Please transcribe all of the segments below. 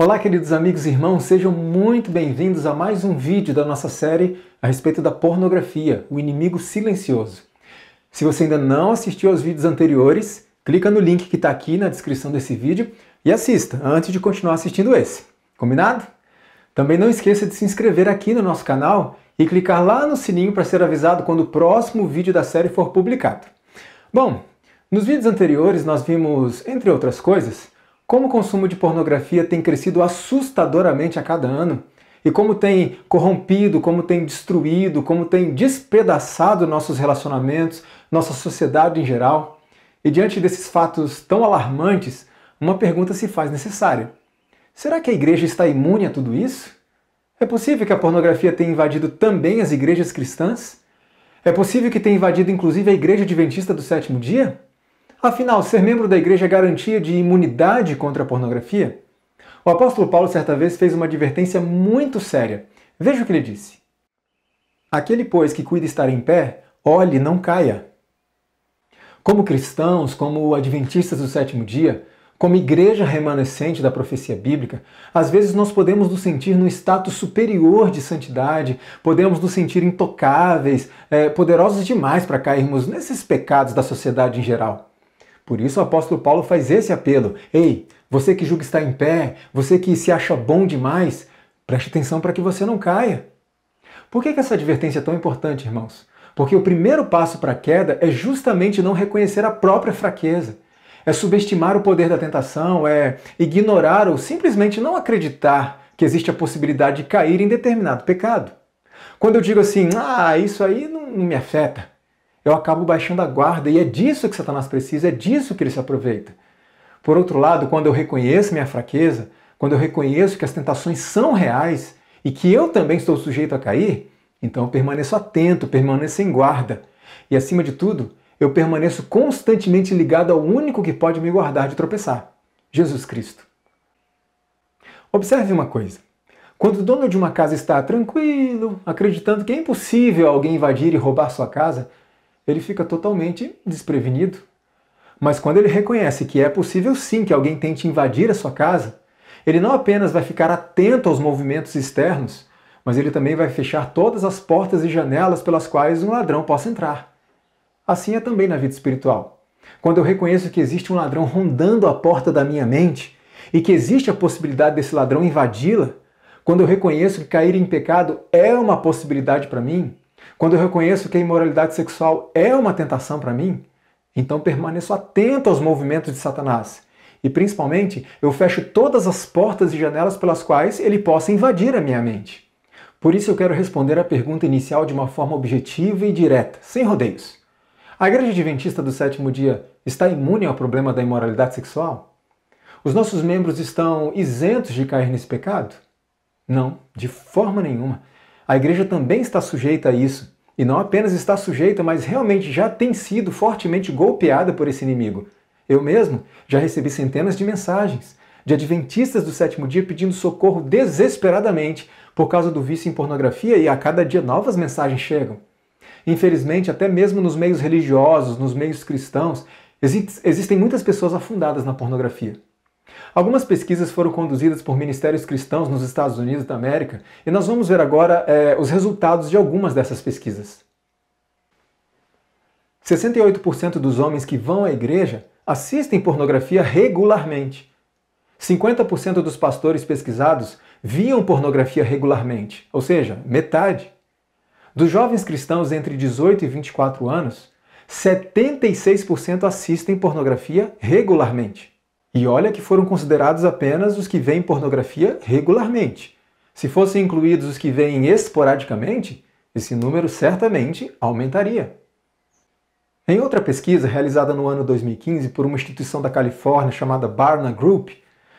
Olá, queridos amigos e irmãos, sejam muito bem-vindos a mais um vídeo da nossa série a respeito da pornografia, o inimigo silencioso. Se você ainda não assistiu aos vídeos anteriores, clica no link que está aqui na descrição desse vídeo e assista antes de continuar assistindo esse. Combinado? Também não esqueça de se inscrever aqui no nosso canal e clicar lá no sininho para ser avisado quando o próximo vídeo da série for publicado. Bom, nos vídeos anteriores nós vimos, entre outras coisas, como o consumo de pornografia tem crescido assustadoramente a cada ano e como tem corrompido, como tem destruído, como tem despedaçado nossos relacionamentos, nossa sociedade em geral. E diante desses fatos tão alarmantes, uma pergunta se faz necessária. Será que a igreja está imune a tudo isso? É possível que a pornografia tenha invadido também as igrejas cristãs? É possível que tenha invadido inclusive a Igreja Adventista do Sétimo Dia? Afinal, ser membro da igreja é garantia de imunidade contra a pornografia? O apóstolo Paulo certa vez fez uma advertência muito séria. Veja o que ele disse. Aquele, pois, que cuida estar em pé, olhe e não caia. Como cristãos, como adventistas do sétimo dia, como igreja remanescente da profecia bíblica, às vezes nós podemos nos sentir num status superior de santidade, podemos nos sentir intocáveis, poderosos demais para cairmos nesses pecados da sociedade em geral. Por isso o apóstolo Paulo faz esse apelo. Ei, você que julga estar em pé, você que se acha bom demais, preste atenção para que você não caia. Por que essa advertência é tão importante, irmãos? Porque o primeiro passo para a queda é justamente não reconhecer a própria fraqueza. É subestimar o poder da tentação, é ignorar ou simplesmente não acreditar que existe a possibilidade de cair em determinado pecado. Quando eu digo assim, isso aí não me afeta, eu acabo baixando a guarda e é disso que Satanás precisa, é disso que ele se aproveita. Por outro lado, quando eu reconheço minha fraqueza, quando eu reconheço que as tentações são reais e que eu também estou sujeito a cair, então eu permaneço atento, permaneço em guarda. E acima de tudo, eu permaneço constantemente ligado ao único que pode me guardar de tropeçar, Jesus Cristo. Observe uma coisa. Quando o dono de uma casa está tranquilo, acreditando que é impossível alguém invadir e roubar sua casa, ele fica totalmente desprevenido. Mas quando ele reconhece que é possível sim que alguém tente invadir a sua casa, ele não apenas vai ficar atento aos movimentos externos, mas ele também vai fechar todas as portas e janelas pelas quais um ladrão possa entrar. Assim é também na vida espiritual. Quando eu reconheço que existe um ladrão rondando a porta da minha mente e que existe a possibilidade desse ladrão invadi-la, quando eu reconheço que cair em pecado é uma possibilidade para mim, quando eu reconheço que a imoralidade sexual é uma tentação para mim, então permaneço atento aos movimentos de Satanás. E principalmente, eu fecho todas as portas e janelas pelas quais ele possa invadir a minha mente. Por isso eu quero responder a pergunta inicial de uma forma objetiva e direta, sem rodeios. A Igreja Adventista do Sétimo Dia está imune ao problema da imoralidade sexual? Os nossos membros estão isentos de cair nesse pecado? Não, de forma nenhuma. A igreja também está sujeita a isso. E não apenas está sujeita, mas realmente já tem sido fortemente golpeada por esse inimigo. Eu mesmo já recebi centenas de mensagens de adventistas do sétimo dia pedindo socorro desesperadamente por causa do vício em pornografia e a cada dia novas mensagens chegam. Infelizmente, até mesmo nos meios religiosos, nos meios cristãos, existem muitas pessoas afundadas na pornografia. Algumas pesquisas foram conduzidas por ministérios cristãos nos Estados Unidos da América e nós vamos ver agora os resultados de algumas dessas pesquisas. 68% dos homens que vão à igreja assistem pornografia regularmente. 50% dos pastores pesquisados viam pornografia regularmente, ou seja, metade. Dos jovens cristãos entre 18 e 24 anos, 76% assistem pornografia regularmente. E olha que foram considerados apenas os que veem pornografia regularmente. Se fossem incluídos os que veem esporadicamente, esse número certamente aumentaria. Em outra pesquisa realizada no ano 2015 por uma instituição da Califórnia chamada Barna Group,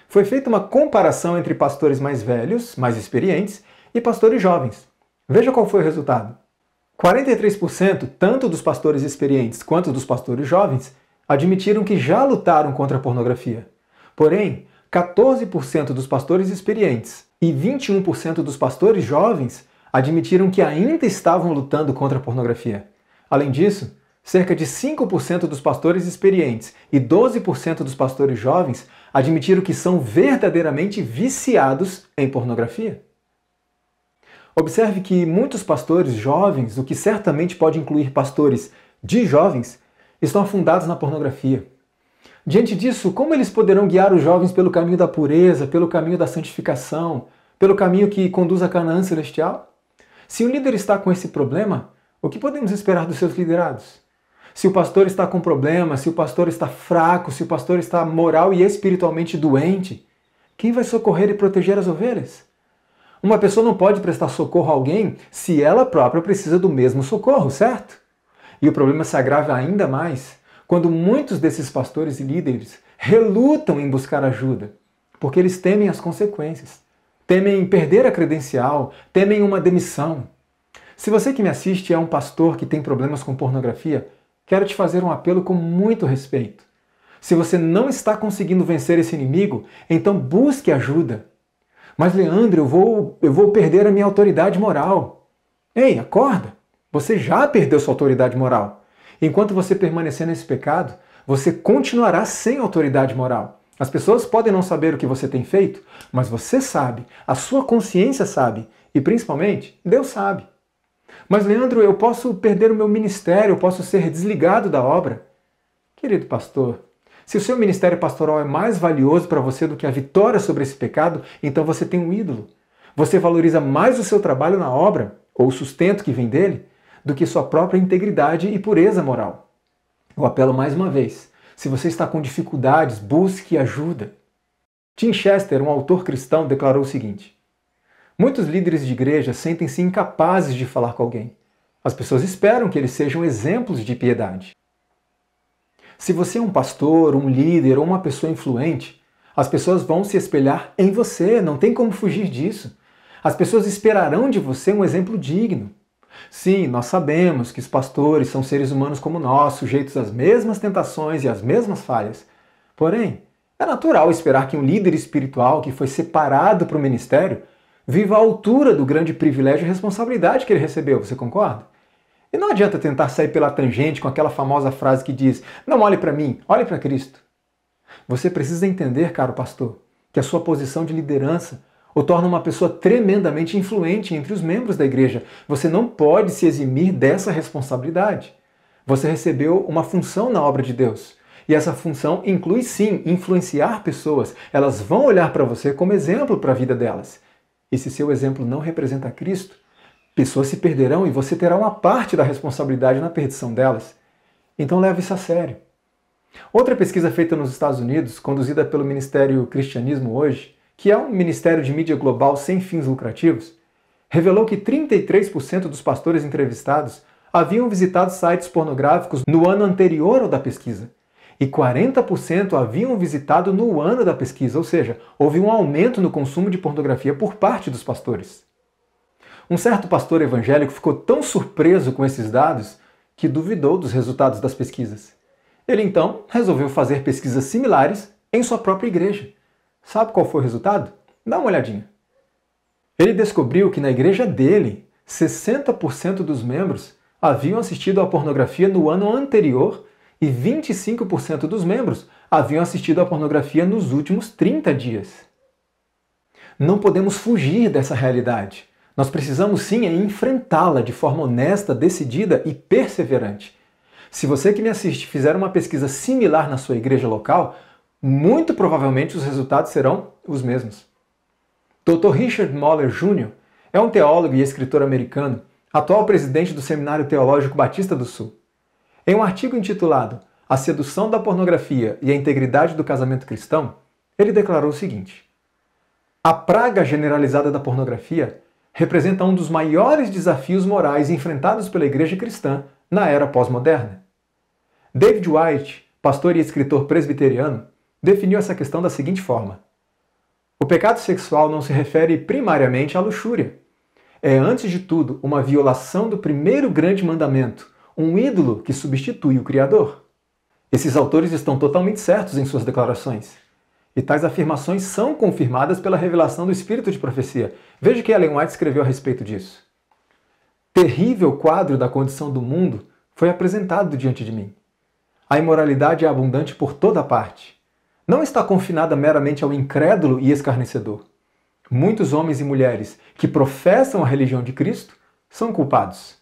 foi feita uma comparação entre pastores mais velhos, mais experientes, e pastores jovens. Veja qual foi o resultado. 43%, tanto dos pastores experientes quanto dos pastores jovens, admitiram que já lutaram contra a pornografia. Porém, 14% dos pastores experientes e 21% dos pastores jovens admitiram que ainda estavam lutando contra a pornografia. Além disso, cerca de 5% dos pastores experientes e 12% dos pastores jovens admitiram que são verdadeiramente viciados em pornografia. Observe que muitos pastores jovens, o que certamente pode incluir pastores de jovens, estão afundados na pornografia. Diante disso, como eles poderão guiar os jovens pelo caminho da pureza, pelo caminho da santificação, pelo caminho que conduz a Canaã celestial? Se o líder está com esse problema, o que podemos esperar dos seus liderados? Se o pastor está com problema, se o pastor está fraco, se o pastor está moral e espiritualmente doente, quem vai socorrer e proteger as ovelhas? Uma pessoa não pode prestar socorro a alguém se ela própria precisa do mesmo socorro, certo? E o problema se agrava ainda mais quando muitos desses pastores e líderes relutam em buscar ajuda, porque eles temem as consequências, temem perder a credencial, temem uma demissão. Se você que me assiste é um pastor que tem problemas com pornografia, quero te fazer um apelo com muito respeito. Se você não está conseguindo vencer esse inimigo, então busque ajuda. Mas, Leandro, eu vou perder a minha autoridade moral. Ei, acorda! Você já perdeu sua autoridade moral. Enquanto você permanecer nesse pecado, você continuará sem autoridade moral. As pessoas podem não saber o que você tem feito, mas você sabe, a sua consciência sabe, e principalmente, Deus sabe. Mas, Leandro, eu posso perder o meu ministério, eu posso ser desligado da obra. Querido pastor, se o seu ministério pastoral é mais valioso para você do que a vitória sobre esse pecado, então você tem um ídolo. Você valoriza mais o seu trabalho na obra, ou o sustento que vem dele, do que sua própria integridade e pureza moral. Eu apelo mais uma vez, se você está com dificuldades, busque ajuda. Tim Chester, um autor cristão, declarou o seguinte: muitos líderes de igreja sentem-se incapazes de falar com alguém. As pessoas esperam que eles sejam exemplos de piedade. Se você é um pastor, um líder ou uma pessoa influente, as pessoas vão se espelhar em você, não tem como fugir disso. As pessoas esperarão de você um exemplo digno. Sim, nós sabemos que os pastores são seres humanos como nós, sujeitos às mesmas tentações e às mesmas falhas. Porém, é natural esperar que um líder espiritual que foi separado para o ministério viva à altura do grande privilégio e responsabilidade que ele recebeu, você concorda? E não adianta tentar sair pela tangente com aquela famosa frase que diz: não olhe para mim, olhe para Cristo. Você precisa entender, caro pastor, que a sua posição de liderança o torna uma pessoa tremendamente influente entre os membros da igreja. Você não pode se eximir dessa responsabilidade. Você recebeu uma função na obra de Deus. E essa função inclui, sim, influenciar pessoas. Elas vão olhar para você como exemplo para a vida delas. E se seu exemplo não representa Cristo, pessoas se perderão e você terá uma parte da responsabilidade na perdição delas. Então leve isso a sério. Outra pesquisa feita nos Estados Unidos, conduzida pelo Ministério Cristianismo Hoje, que é um ministério de mídia global sem fins lucrativos, revelou que 33% dos pastores entrevistados haviam visitado sites pornográficos no ano anterior ao da pesquisa, e 40% haviam visitado no ano da pesquisa, ou seja, houve um aumento no consumo de pornografia por parte dos pastores. Um certo pastor evangélico ficou tão surpreso com esses dados que duvidou dos resultados das pesquisas. Ele então resolveu fazer pesquisas similares em sua própria igreja. Sabe qual foi o resultado? Dá uma olhadinha. Ele descobriu que na igreja dele, 60% dos membros haviam assistido à pornografia no ano anterior e 25% dos membros haviam assistido à pornografia nos últimos 30 dias. Não podemos fugir dessa realidade. Nós precisamos sim enfrentá-la de forma honesta, decidida e perseverante. Se você que me assiste fizer uma pesquisa similar na sua igreja local, muito provavelmente os resultados serão os mesmos. Dr. Richard Moller Jr. é um teólogo e escritor americano, atual presidente do Seminário Teológico Batista do Sul. Em um artigo intitulado A Sedução da Pornografia e a Integridade do Casamento Cristão, ele declarou o seguinte: a praga generalizada da pornografia representa um dos maiores desafios morais enfrentados pela igreja cristã na era pós-moderna. David White, pastor e escritor presbiteriano, definiu essa questão da seguinte forma: o pecado sexual não se refere primariamente à luxúria. É, antes de tudo, uma violação do primeiro grande mandamento, um ídolo que substitui o Criador. Esses autores estão totalmente certos em suas declarações. E tais afirmações são confirmadas pela revelação do Espírito de Profecia. Veja o que Ellen White escreveu a respeito disso. Terrível quadro da condição do mundo foi apresentado diante de mim. A imoralidade é abundante por toda parte. Não está confinada meramente ao incrédulo e escarnecedor. Muitos homens e mulheres que professam a religião de Cristo são culpados.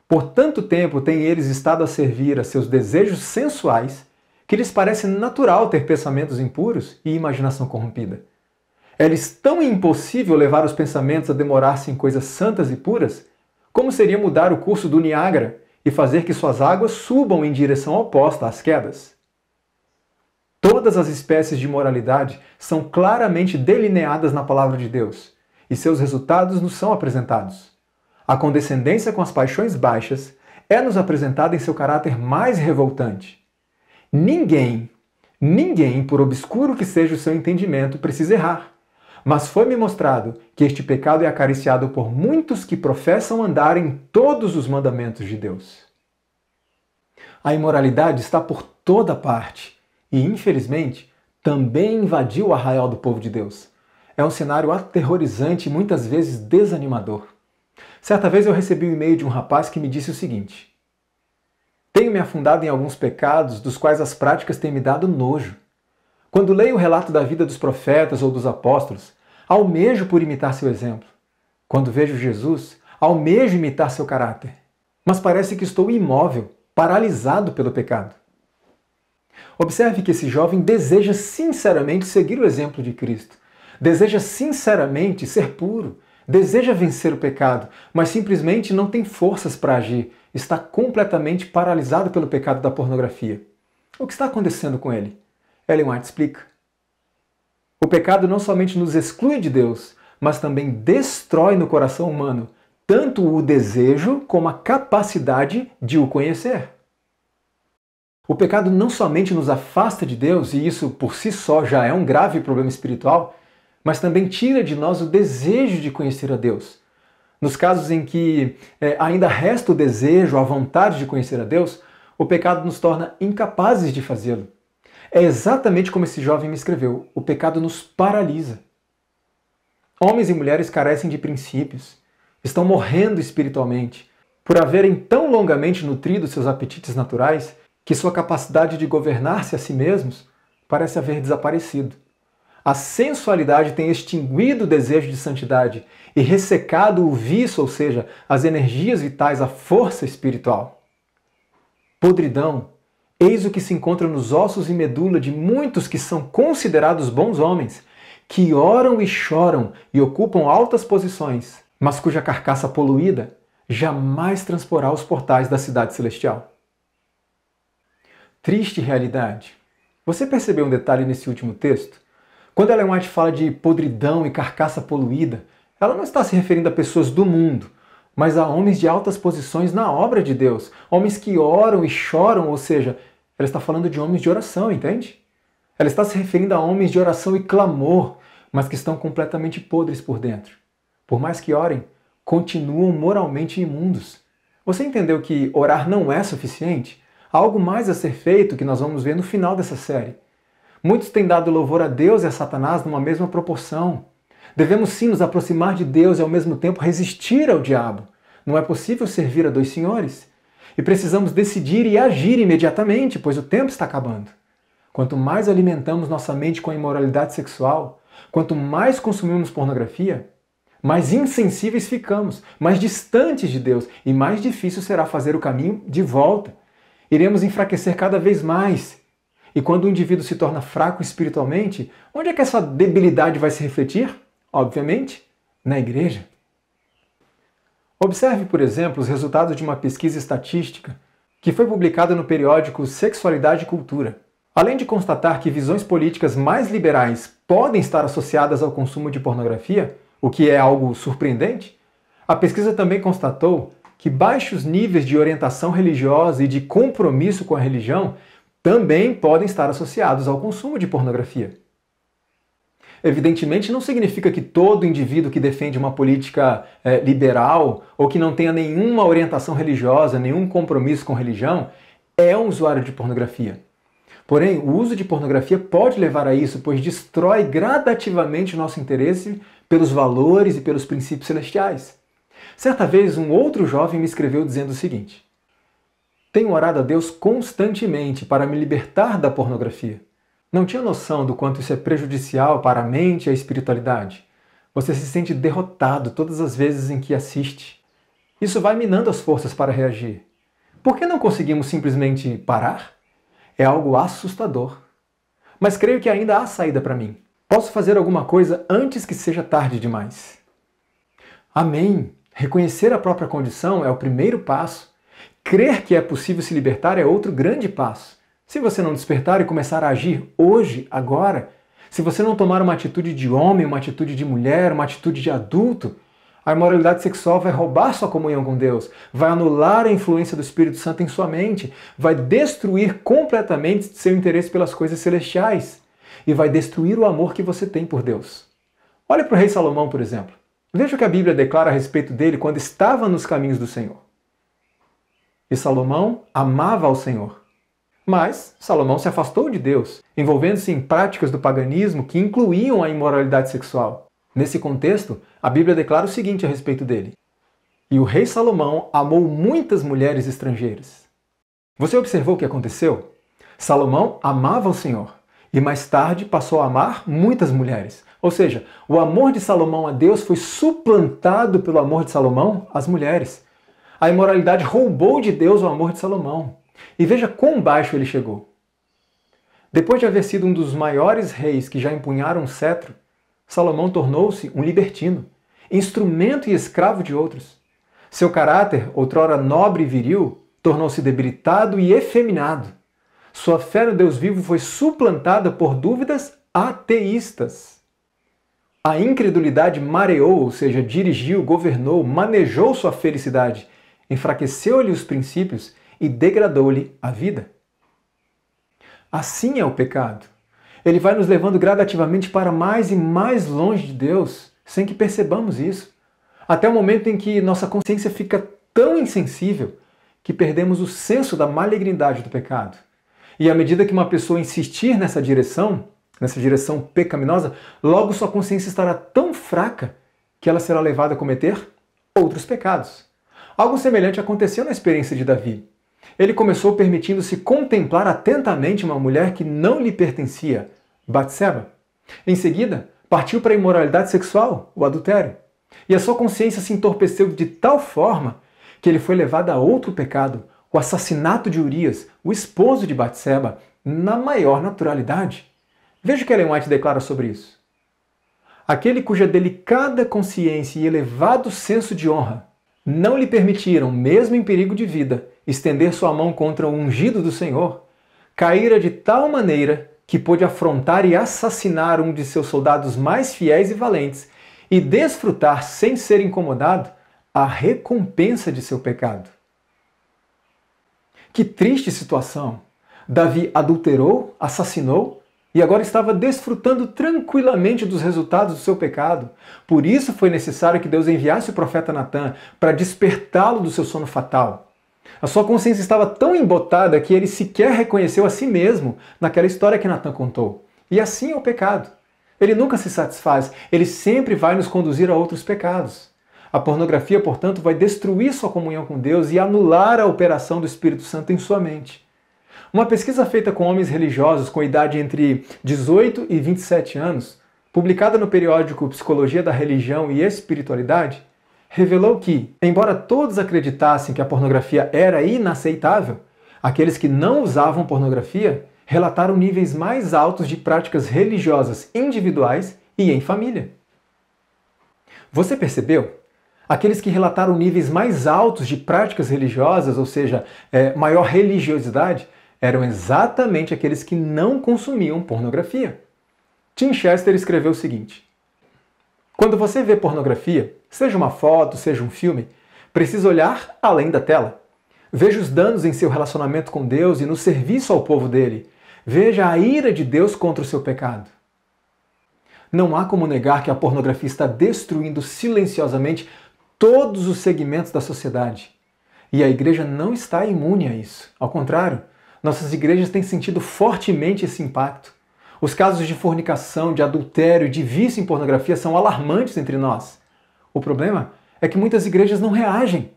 Por tanto tempo têm eles estado a servir a seus desejos sensuais que lhes parece natural ter pensamentos impuros e imaginação corrompida. É-lhes tão impossível levar os pensamentos a demorar-se em coisas santas e puras, como seria mudar o curso do Niágara e fazer que suas águas subam em direção oposta às quedas. Todas as espécies de imoralidade são claramente delineadas na palavra de Deus, e seus resultados nos são apresentados. A condescendência com as paixões baixas é-nos apresentada em seu caráter mais revoltante. Ninguém, por obscuro que seja o seu entendimento, precisa errar. Mas foi-me mostrado que este pecado é acariciado por muitos que professam andar em todos os mandamentos de Deus. A imoralidade está por toda parte e, infelizmente, também invadiu o arraial do povo de Deus. É um cenário aterrorizante e muitas vezes desanimador. Certa vez eu recebi um e-mail de um rapaz que me disse o seguinte: tenho me afundado em alguns pecados dos quais as práticas têm me dado nojo. Quando leio o relato da vida dos profetas ou dos apóstolos, almejo por imitar seu exemplo. Quando vejo Jesus, almejo imitar seu caráter. Mas parece que estou imóvel, paralisado pelo pecado. Observe que esse jovem deseja sinceramente seguir o exemplo de Cristo. Deseja sinceramente ser puro. Deseja vencer o pecado, mas simplesmente não tem forças para agir. Está completamente paralisado pelo pecado da pornografia. O que está acontecendo com ele? Ellen White explica. O pecado não somente nos exclui de Deus, mas também destrói no coração humano tanto o desejo como a capacidade de o conhecer. O pecado não somente nos afasta de Deus, e isso por si só já é um grave problema espiritual, mas também tira de nós o desejo de conhecer a Deus. Nos casos em que ainda resta o desejo, a vontade de conhecer a Deus, o pecado nos torna incapazes de fazê-lo. É exatamente como esse jovem me escreveu: o pecado nos paralisa. Homens e mulheres carecem de princípios, estão morrendo espiritualmente, por haverem tão longamente nutrido seus apetites naturais que sua capacidade de governar-se a si mesmos parece haver desaparecido. A sensualidade tem extinguido o desejo de santidade e ressecado o vício, ou seja, as energias vitais, a força espiritual. Podridão, eis o que se encontra nos ossos e medula de muitos que são considerados bons homens, que oram e choram e ocupam altas posições, mas cuja carcaça poluída jamais transporá os portais da cidade celestial. Triste realidade. Você percebeu um detalhe nesse último texto? Quando Ellen White fala de podridão e carcaça poluída, ela não está se referindo a pessoas do mundo, mas a homens de altas posições na obra de Deus, homens que oram e choram, ou seja, ela está falando de homens de oração, entende? Ela está se referindo a homens de oração e clamor, mas que estão completamente podres por dentro. Por mais que orem, continuam moralmente imundos. Você entendeu que orar não é suficiente? Há algo mais a ser feito que nós vamos ver no final dessa série. Muitos têm dado louvor a Deus e a Satanás numa mesma proporção. Devemos sim nos aproximar de Deus e ao mesmo tempo resistir ao diabo. Não é possível servir a dois senhores. E precisamos decidir e agir imediatamente, pois o tempo está acabando. Quanto mais alimentamos nossa mente com a imoralidade sexual, quanto mais consumimos pornografia, mais insensíveis ficamos, mais distantes de Deus e mais difícil será fazer o caminho de volta. Iremos enfraquecer cada vez mais. E quando o indivíduo se torna fraco espiritualmente, onde é que essa debilidade vai se refletir? Obviamente, na igreja. Observe, por exemplo, os resultados de uma pesquisa estatística que foi publicada no periódico Sexualidade e Cultura. Além de constatar que visões políticas mais liberais podem estar associadas ao consumo de pornografia, o que é algo surpreendente, a pesquisa também constatou que baixos níveis de orientação religiosa e de compromisso com a religião também podem estar associados ao consumo de pornografia. Evidentemente, não significa que todo indivíduo que defende uma política liberal ou que não tenha nenhuma orientação religiosa, nenhum compromisso com religião, é um usuário de pornografia. Porém, o uso de pornografia pode levar a isso, pois destrói gradativamente o nosso interesse pelos valores e pelos princípios celestiais. Certa vez, um outro jovem me escreveu dizendo o seguinte: Tenho orado a Deus constantemente para me libertar da pornografia. Não tinha noção do quanto isso é prejudicial para a mente e a espiritualidade. Você se sente derrotado todas as vezes em que assiste. Isso vai minando as forças para reagir. Por que não conseguimos simplesmente parar? É algo assustador. Mas creio que ainda há saída para mim. Posso fazer alguma coisa antes que seja tarde demais. Amém! Reconhecer a própria condição é o primeiro passo. Crer que é possível se libertar é outro grande passo. Se você não despertar e começar a agir hoje, agora, se você não tomar uma atitude de homem, uma atitude de mulher, uma atitude de adulto, a imoralidade sexual vai roubar sua comunhão com Deus, vai anular a influência do Espírito Santo em sua mente, vai destruir completamente seu interesse pelas coisas celestiais e vai destruir o amor que você tem por Deus. Olhe para o rei Salomão, por exemplo. Veja o que a Bíblia declara a respeito dele quando estava nos caminhos do Senhor. E Salomão amava ao Senhor. Mas Salomão se afastou de Deus, envolvendo-se em práticas do paganismo que incluíam a imoralidade sexual. Nesse contexto, a Bíblia declara o seguinte a respeito dele: e o rei Salomão amou muitas mulheres estrangeiras. Você observou o que aconteceu? Salomão amava o Senhor e mais tarde passou a amar muitas mulheres. Ou seja, o amor de Salomão a Deus foi suplantado pelo amor de Salomão às mulheres. A imoralidade roubou de Deus o amor de Salomão. E veja quão baixo ele chegou. Depois de haver sido um dos maiores reis que já empunharam um cetro, Salomão tornou-se um libertino, instrumento e escravo de outros. Seu caráter, outrora nobre e viril, tornou-se debilitado e efeminado. Sua fé no Deus vivo foi suplantada por dúvidas ateístas. A incredulidade mareou, ou seja, dirigiu, governou, manejou sua felicidade, enfraqueceu-lhe os princípios e degradou-lhe a vida. Assim é o pecado. Ele vai nos levando gradativamente para mais e mais longe de Deus, sem que percebamos isso, até o momento em que nossa consciência fica tão insensível que perdemos o senso da malignidade do pecado. E à medida que uma pessoa insistir nessa direção pecaminosa, logo sua consciência estará tão fraca que ela será levada a cometer outros pecados. Algo semelhante aconteceu na experiência de Davi. Ele começou permitindo-se contemplar atentamente uma mulher que não lhe pertencia, Batseba. Em seguida, partiu para a imoralidade sexual, o adultério. E a sua consciência se entorpeceu de tal forma que ele foi levado a outro pecado, o assassinato de Urias, o esposo de Batseba, na maior naturalidade. Veja o que Ellen White declara sobre isso. Aquele cuja delicada consciência e elevado senso de honra não lhe permitiram, mesmo em perigo de vida, estender sua mão contra o ungido do Senhor, caíra de tal maneira que pôde afrontar e assassinar um de seus soldados mais fiéis e valentes e desfrutar, sem ser incomodado, a recompensa de seu pecado. Que triste situação! Davi adulterou, assassinou e agora estava desfrutando tranquilamente dos resultados do seu pecado. Por isso foi necessário que Deus enviasse o profeta Natã para despertá-lo do seu sono fatal. A sua consciência estava tão embotada que ele sequer reconheceu a si mesmo naquela história que Natã contou. E assim é o pecado. Ele nunca se satisfaz, ele sempre vai nos conduzir a outros pecados. A pornografia, portanto, vai destruir sua comunhão com Deus e anular a operação do Espírito Santo em sua mente. Uma pesquisa feita com homens religiosos com idade entre 18 e 27 anos, publicada no periódico Psicologia da Religião e Espiritualidade, revelou que, embora todos acreditassem que a pornografia era inaceitável, aqueles que não usavam pornografia relataram níveis mais altos de práticas religiosas individuais e em família. Você percebeu? Aqueles que relataram níveis mais altos de práticas religiosas, ou seja, maior religiosidade, eram exatamente aqueles que não consumiam pornografia. Tim Chester escreveu o seguinte: quando você vê pornografia, seja uma foto, seja um filme, precisa olhar além da tela. Veja os danos em seu relacionamento com Deus e no serviço ao povo dele. Veja a ira de Deus contra o seu pecado. Não há como negar que a pornografia está destruindo silenciosamente todos os segmentos da sociedade. E a igreja não está imune a isso. Ao contrário, nossas igrejas têm sentido fortemente esse impacto. Os casos de fornicação, de adultério, de vício em pornografia são alarmantes entre nós. O problema é que muitas igrejas não reagem.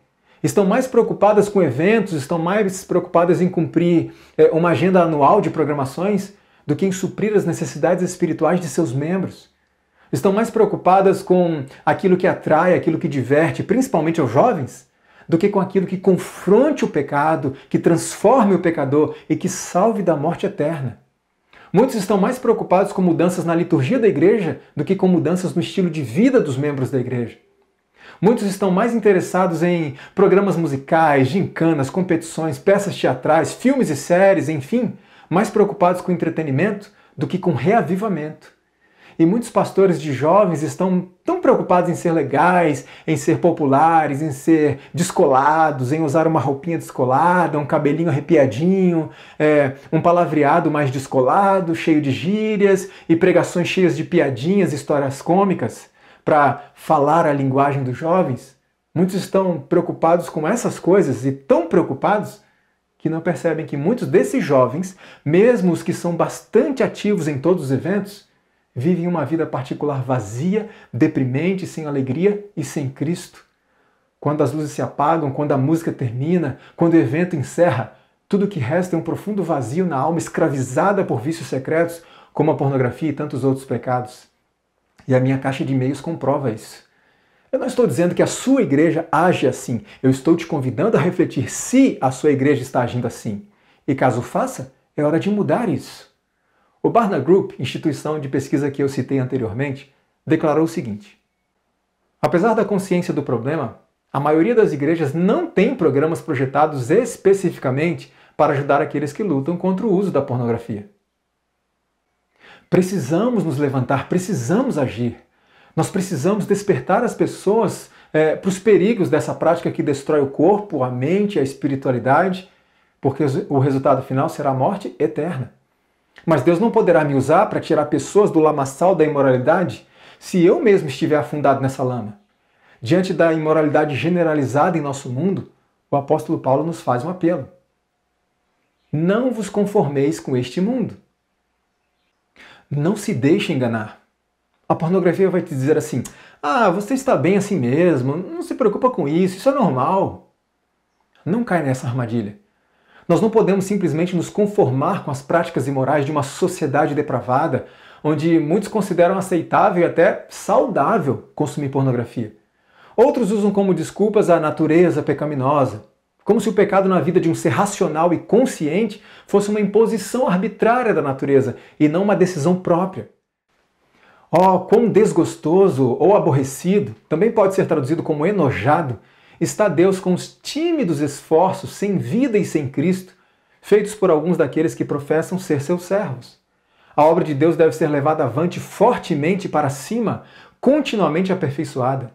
Estão mais preocupadas com eventos, estão mais preocupadas em cumprir uma agenda anual de programações do que em suprir as necessidades espirituais de seus membros. Estão mais preocupadas com aquilo que atrai, aquilo que diverte, principalmente aos jovens, do que com aquilo que confronte o pecado, que transforme o pecador e que salve da morte eterna. Muitos estão mais preocupados com mudanças na liturgia da igreja do que com mudanças no estilo de vida dos membros da igreja. Muitos estão mais interessados em programas musicais, gincanas, competições, peças teatrais, filmes e séries, enfim, mais preocupados com entretenimento do que com reavivamento. E muitos pastores de jovens estão tão preocupados em ser legais, em ser populares, em ser descolados, em usar uma roupinha descolada, um cabelinho arrepiadinho, um palavreado mais descolado, cheio de gírias e pregações cheias de piadinhas, histórias cômicas, para falar a linguagem dos jovens. Muitos estão preocupados com essas coisas e tão preocupados que não percebem que muitos desses jovens, mesmo os que são bastante ativos em todos os eventos, vivem uma vida particular vazia, deprimente, sem alegria e sem Cristo. Quando as luzes se apagam, quando a música termina, quando o evento encerra, tudo o que resta é um profundo vazio na alma escravizada por vícios secretos, como a pornografia e tantos outros pecados. E a minha caixa de e-mails comprova isso. Eu não estou dizendo que a sua igreja age assim. Eu estou te convidando a refletir se a sua igreja está agindo assim. E caso faça, é hora de mudar isso. O Barna Group, instituição de pesquisa que eu citei anteriormente, declarou o seguinte: apesar da consciência do problema, a maioria das igrejas não tem programas projetados especificamente para ajudar aqueles que lutam contra o uso da pornografia. Precisamos nos levantar, precisamos agir. Nós precisamos despertar as pessoas para os perigos dessa prática que destrói o corpo, a mente, a espiritualidade, porque o resultado final será a morte eterna. Mas Deus não poderá me usar para tirar pessoas do lamaçal da imoralidade se eu mesmo estiver afundado nessa lama. Diante da imoralidade generalizada em nosso mundo, o apóstolo Paulo nos faz um apelo. Não vos conformeis com este mundo. Não se deixe enganar. A pornografia vai te dizer assim: você está bem assim mesmo, não se preocupa com isso é normal. Não cai nessa armadilha. Nós não podemos simplesmente nos conformar com as práticas imorais de uma sociedade depravada, onde muitos consideram aceitável e até saudável consumir pornografia. Outros usam como desculpas a natureza pecaminosa, como se o pecado na vida de um ser racional e consciente fosse uma imposição arbitrária da natureza e não uma decisão própria. Quão desgostoso ou aborrecido, também pode ser traduzido como enojado, está Deus com os tímidos esforços sem vida e sem Cristo, feitos por alguns daqueles que professam ser seus servos. A obra de Deus deve ser levada avante fortemente para cima, continuamente aperfeiçoada.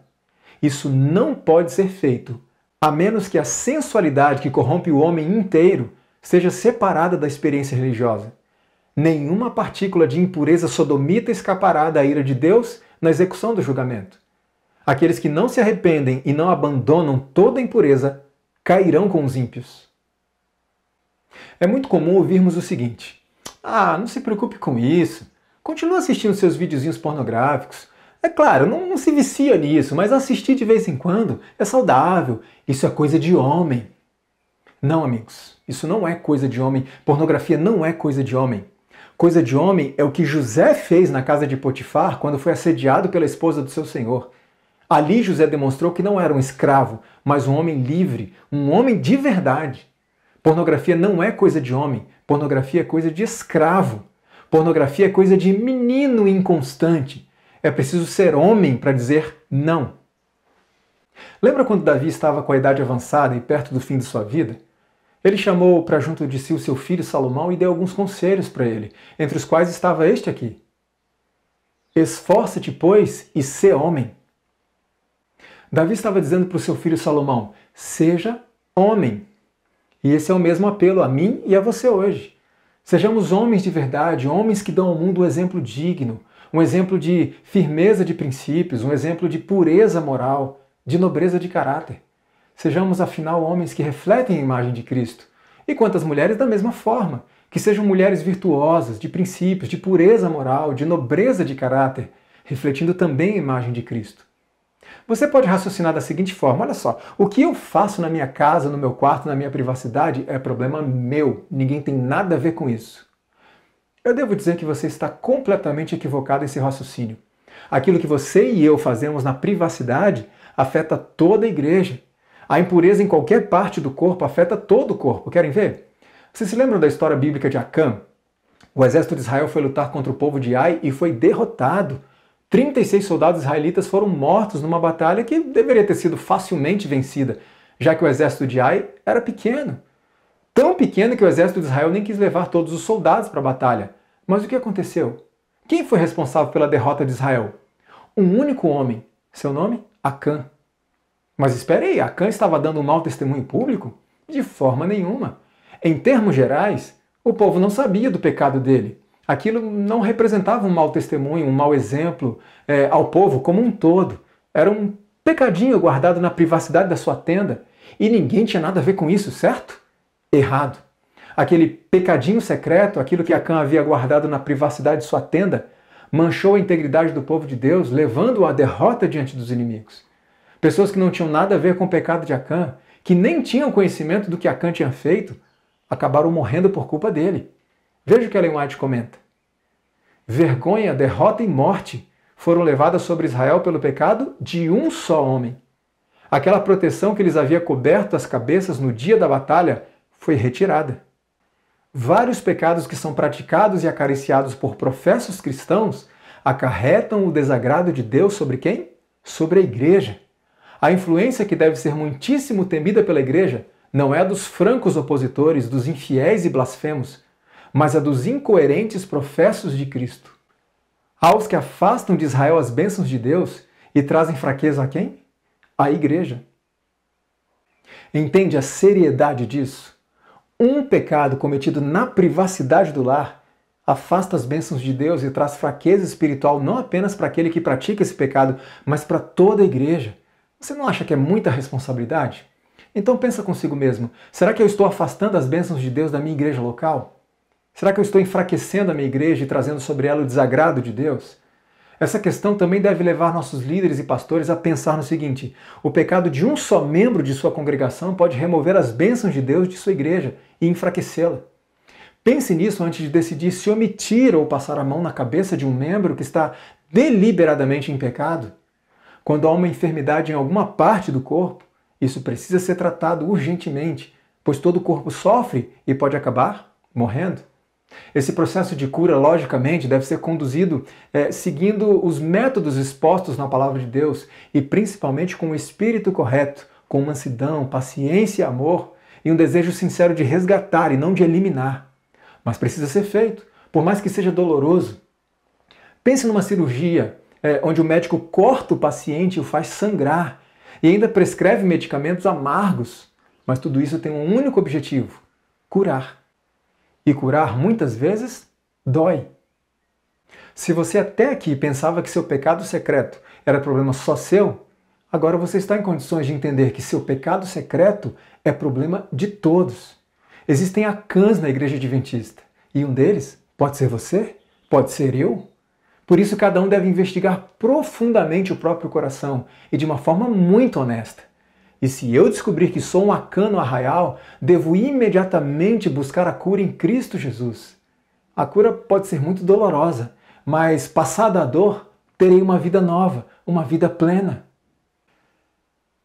Isso não pode ser feito, a menos que a sensualidade que corrompe o homem inteiro seja separada da experiência religiosa. Nenhuma partícula de impureza sodomita escapará da ira de Deus na execução do julgamento. Aqueles que não se arrependem e não abandonam toda a impureza cairão com os ímpios. É muito comum ouvirmos o seguinte: não se preocupe com isso, continua assistindo seus videozinhos pornográficos. É claro, não se vicia nisso, mas assistir de vez em quando é saudável, isso é coisa de homem. Não, amigos, isso não é coisa de homem, pornografia não é coisa de homem. Coisa de homem é o que José fez na casa de Potifar quando foi assediado pela esposa do seu senhor. Ali José demonstrou que não era um escravo, mas um homem livre, um homem de verdade. Pornografia não é coisa de homem, pornografia é coisa de escravo. Pornografia é coisa de menino inconstante. É preciso ser homem para dizer não. Lembra quando Davi estava com a idade avançada e perto do fim de sua vida? Ele chamou para junto de si o seu filho Salomão e deu alguns conselhos para ele, entre os quais estava este aqui: esforça-te, pois, e sê homem. Davi estava dizendo para o seu filho Salomão: seja homem. E esse é o mesmo apelo a mim e a você hoje. Sejamos homens de verdade, homens que dão ao mundo um exemplo digno, um exemplo de firmeza de princípios, um exemplo de pureza moral, de nobreza de caráter. Sejamos, afinal, homens que refletem a imagem de Cristo. E quantas mulheres da mesma forma, que sejam mulheres virtuosas, de princípios, de pureza moral, de nobreza de caráter, refletindo também a imagem de Cristo. Você pode raciocinar da seguinte forma: olha só, o que eu faço na minha casa, no meu quarto, na minha privacidade é problema meu, ninguém tem nada a ver com isso. Eu devo dizer que você está completamente equivocado nesse raciocínio. Aquilo que você e eu fazemos na privacidade afeta toda a igreja. A impureza em qualquer parte do corpo afeta todo o corpo. Querem ver? Vocês se lembram da história bíblica de Acã? O exército de Israel foi lutar contra o povo de Ai e foi derrotado. 36 soldados israelitas foram mortos numa batalha que deveria ter sido facilmente vencida, já que o exército de Ai era pequeno. Tão pequeno que o exército de Israel nem quis levar todos os soldados para a batalha. Mas o que aconteceu? Quem foi responsável pela derrota de Israel? Um único homem. Seu nome? Acã. Mas espere aí, Acã estava dando um mau testemunho público? De forma nenhuma. Em termos gerais, o povo não sabia do pecado dele. Aquilo não representava um mau testemunho, um mau exemplo ao povo como um todo. Era um pecadinho guardado na privacidade da sua tenda. E ninguém tinha nada a ver com isso, certo? Errado. Aquele pecadinho secreto, aquilo que Acã havia guardado na privacidade de sua tenda, manchou a integridade do povo de Deus, levando-o à derrota diante dos inimigos. Pessoas que não tinham nada a ver com o pecado de Acã, que nem tinham conhecimento do que Acã tinha feito, acabaram morrendo por culpa dele. Veja o que Ellen White comenta. Vergonha, derrota e morte foram levadas sobre Israel pelo pecado de um só homem. Aquela proteção que lhes havia coberto as cabeças no dia da batalha foi retirada. Vários pecados que são praticados e acariciados por professos cristãos acarretam o desagrado de Deus sobre quem? Sobre a igreja. A influência que deve ser muitíssimo temida pela igreja não é a dos francos opositores, dos infiéis e blasfemos, mas a dos incoerentes professos de Cristo. Aos que afastam de Israel as bênçãos de Deus e trazem fraqueza a quem? A igreja. Entende a seriedade disso? Um pecado cometido na privacidade do lar afasta as bênçãos de Deus e traz fraqueza espiritual não apenas para aquele que pratica esse pecado, mas para toda a igreja. Você não acha que é muita responsabilidade? Então pensa consigo mesmo, será que eu estou afastando as bênçãos de Deus da minha igreja local? Será que eu estou enfraquecendo a minha igreja e trazendo sobre ela o desagrado de Deus? Essa questão também deve levar nossos líderes e pastores a pensar no seguinte: o pecado de um só membro de sua congregação pode remover as bênçãos de Deus de sua igreja e enfraquecê-la. Pense nisso antes de decidir se omitir ou passar a mão na cabeça de um membro que está deliberadamente em pecado. Quando há uma enfermidade em alguma parte do corpo, isso precisa ser tratado urgentemente, pois todo o corpo sofre e pode acabar morrendo. Esse processo de cura, logicamente, deve ser conduzido seguindo os métodos expostos na Palavra de Deus e principalmente com o espírito correto, com mansidão, paciência e amor e um desejo sincero de resgatar e não de eliminar. Mas precisa ser feito, por mais que seja doloroso. Pense numa cirurgia onde o médico corta o paciente e o faz sangrar e ainda prescreve medicamentos amargos, mas tudo isso tem um único objetivo: curar. E curar, muitas vezes, dói. Se você até aqui pensava que seu pecado secreto era problema só seu, agora você está em condições de entender que seu pecado secreto é problema de todos. Existem Acãs na igreja adventista, e um deles pode ser você, pode ser eu. Por isso cada um deve investigar profundamente o próprio coração e de uma forma muito honesta. E se eu descobrir que sou um Acã no arraial, devo imediatamente buscar a cura em Cristo Jesus. A cura pode ser muito dolorosa, mas passada a dor, terei uma vida nova, uma vida plena.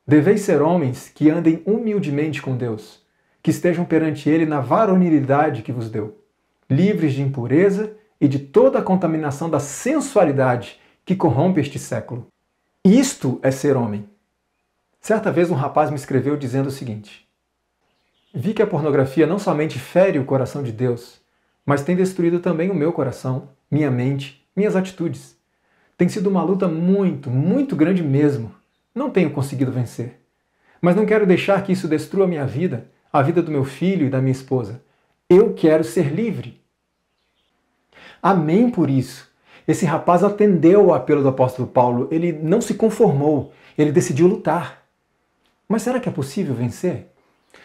Deveis ser homens que andem humildemente com Deus, que estejam perante Ele na varonilidade que vos deu, livres de impureza e de toda a contaminação da sensualidade que corrompe este século. Isto é ser homem. Certa vez um rapaz me escreveu dizendo o seguinte: vi que a pornografia não somente fere o coração de Deus, mas tem destruído também o meu coração, minha mente, minhas atitudes. Tem sido uma luta muito, muito grande mesmo. Não tenho conseguido vencer. Mas não quero deixar que isso destrua a minha vida, a vida do meu filho e da minha esposa. Eu quero ser livre. Amém por isso. Esse rapaz atendeu ao apelo do apóstolo Paulo. Ele não se conformou. Ele decidiu lutar. Mas será que é possível vencer?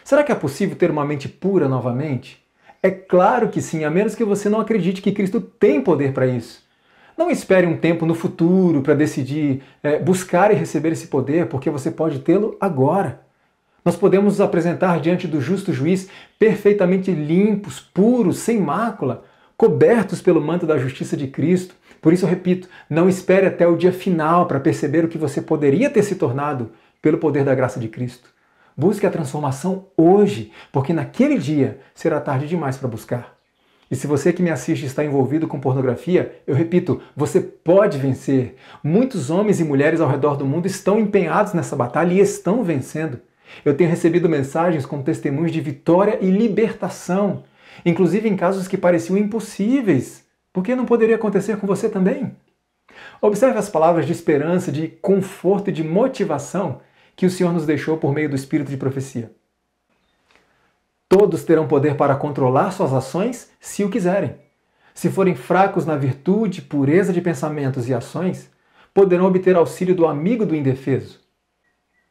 Será que é possível ter uma mente pura novamente? É claro que sim, a menos que você não acredite que Cristo tem poder para isso. Não espere um tempo no futuro para decidir buscar e receber esse poder, porque você pode tê-lo agora. Nós podemos nos apresentar diante do justo juiz perfeitamente limpos, puros, sem mácula, cobertos pelo manto da justiça de Cristo. Por isso eu repito, não espere até o dia final para perceber o que você poderia ter se tornado pelo poder da graça de Cristo. Busque a transformação hoje, porque naquele dia será tarde demais para buscar. E se você que me assiste está envolvido com pornografia, eu repito, você pode vencer. Muitos homens e mulheres ao redor do mundo estão empenhados nessa batalha e estão vencendo. Eu tenho recebido mensagens com testemunhos de vitória e libertação, inclusive em casos que pareciam impossíveis. Por que não poderia acontecer com você também? Observe as palavras de esperança, de conforto e de motivação que o Senhor nos deixou por meio do Espírito de profecia. Todos terão poder para controlar suas ações se o quiserem. Se forem fracos na virtude, pureza de pensamentos e ações, poderão obter auxílio do amigo do indefeso.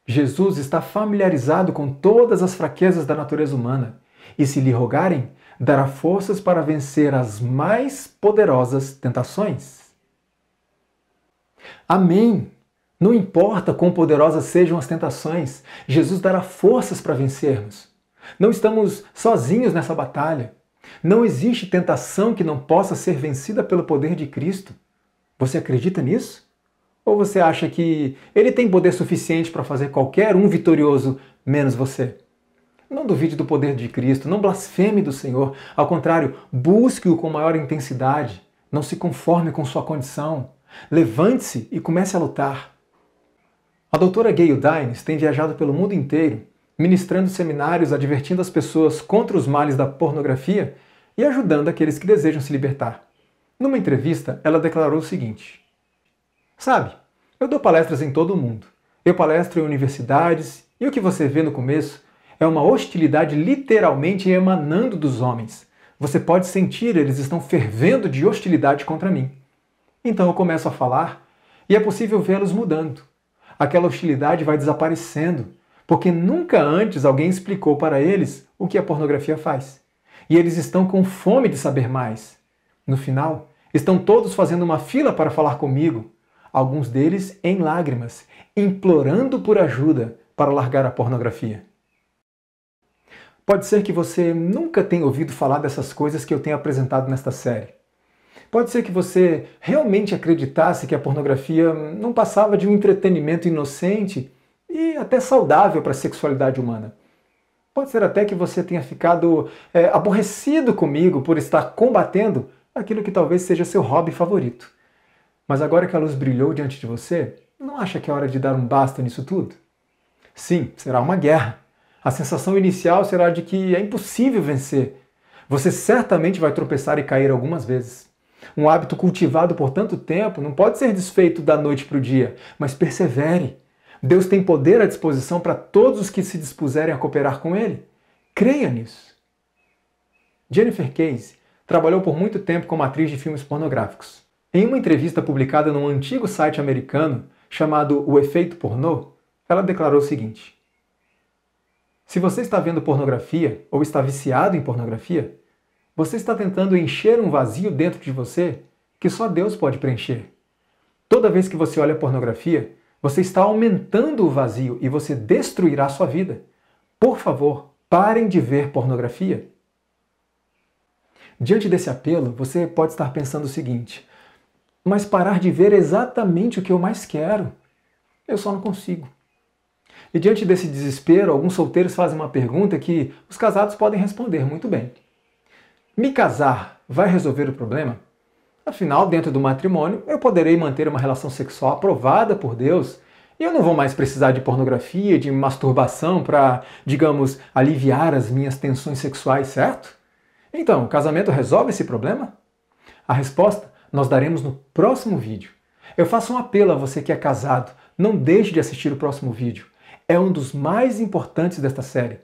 Jesus está familiarizado com todas as fraquezas da natureza humana e, se lhe rogarem, dará forças para vencer as mais poderosas tentações. Amém! Não importa quão poderosas sejam as tentações, Jesus dará forças para vencermos. Não estamos sozinhos nessa batalha. Não existe tentação que não possa ser vencida pelo poder de Cristo. Você acredita nisso? Ou você acha que Ele tem poder suficiente para fazer qualquer um vitorioso, menos você? Não duvide do poder de Cristo, não blasfeme do Senhor. Ao contrário, busque-o com maior intensidade. Não se conforme com sua condição. Levante-se e comece a lutar. A doutora Gayle Dines tem viajado pelo mundo inteiro, ministrando seminários advertindo as pessoas contra os males da pornografia e ajudando aqueles que desejam se libertar. Numa entrevista, ela declarou o seguinte: sabe, eu dou palestras em todo o mundo. Eu palestro em universidades e o que você vê no começo é uma hostilidade literalmente emanando dos homens. Você pode sentir, eles estão fervendo de hostilidade contra mim. Então eu começo a falar e é possível vê-los mudando. Aquela hostilidade vai desaparecendo, porque nunca antes alguém explicou para eles o que a pornografia faz. E eles estão com fome de saber mais. No final, estão todos fazendo uma fila para falar comigo, alguns deles em lágrimas, implorando por ajuda para largar a pornografia. Pode ser que você nunca tenha ouvido falar dessas coisas que eu tenho apresentado nesta série. Pode ser que você realmente acreditasse que a pornografia não passava de um entretenimento inocente e até saudável para a sexualidade humana. Pode ser até que você tenha ficado aborrecido comigo por estar combatendo aquilo que talvez seja seu hobby favorito. Mas agora que a luz brilhou diante de você, não acha que é hora de dar um basta nisso tudo? Sim, será uma guerra. A sensação inicial será de que é impossível vencer. Você certamente vai tropeçar e cair algumas vezes. Um hábito cultivado por tanto tempo não pode ser desfeito da noite para o dia, mas persevere. Deus tem poder à disposição para todos os que se dispuserem a cooperar com Ele. Creia nisso. Jennifer Case trabalhou por muito tempo como atriz de filmes pornográficos. Em uma entrevista publicada num antigo site americano chamado O Efeito Pornô, ela declarou o seguinte: se você está vendo pornografia ou está viciado em pornografia, você está tentando encher um vazio dentro de você que só Deus pode preencher. Toda vez que você olha pornografia, você está aumentando o vazio e você destruirá a sua vida. Por favor, parem de ver pornografia. Diante desse apelo, você pode estar pensando o seguinte: mas parar de ver é exatamente o que eu mais quero. Eu só não consigo. E diante desse desespero, alguns solteiros fazem uma pergunta que os casados podem responder muito bem. Me casar vai resolver o problema? Afinal, dentro do matrimônio, eu poderei manter uma relação sexual aprovada por Deus e eu não vou mais precisar de pornografia, de masturbação para, digamos, aliviar as minhas tensões sexuais, certo? Então, o casamento resolve esse problema? A resposta nós daremos no próximo vídeo. Eu faço um apelo a você que é casado, não deixe de assistir o próximo vídeo. É um dos mais importantes desta série.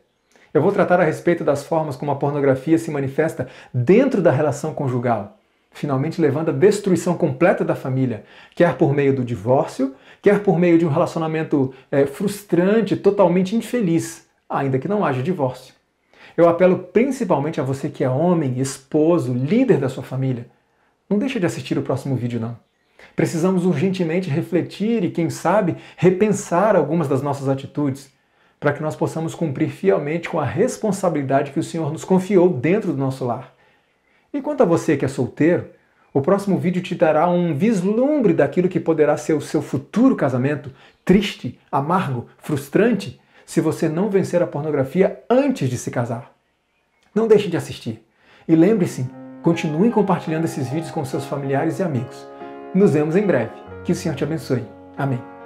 Eu vou tratar a respeito das formas como a pornografia se manifesta dentro da relação conjugal, finalmente levando à destruição completa da família, quer por meio do divórcio, quer por meio de um relacionamento frustrante, totalmente infeliz, ainda que não haja divórcio. Eu apelo principalmente a você que é homem, esposo, líder da sua família. Não deixe de assistir o próximo vídeo, não. Precisamos urgentemente refletir e, quem sabe, repensar algumas das nossas atitudes, para que nós possamos cumprir fielmente com a responsabilidade que o Senhor nos confiou dentro do nosso lar. E quanto a você que é solteiro, o próximo vídeo te dará um vislumbre daquilo que poderá ser o seu futuro casamento, triste, amargo, frustrante, se você não vencer a pornografia antes de se casar. Não deixe de assistir. E lembre-se, continue compartilhando esses vídeos com seus familiares e amigos. Nos vemos em breve. Que o Senhor te abençoe. Amém.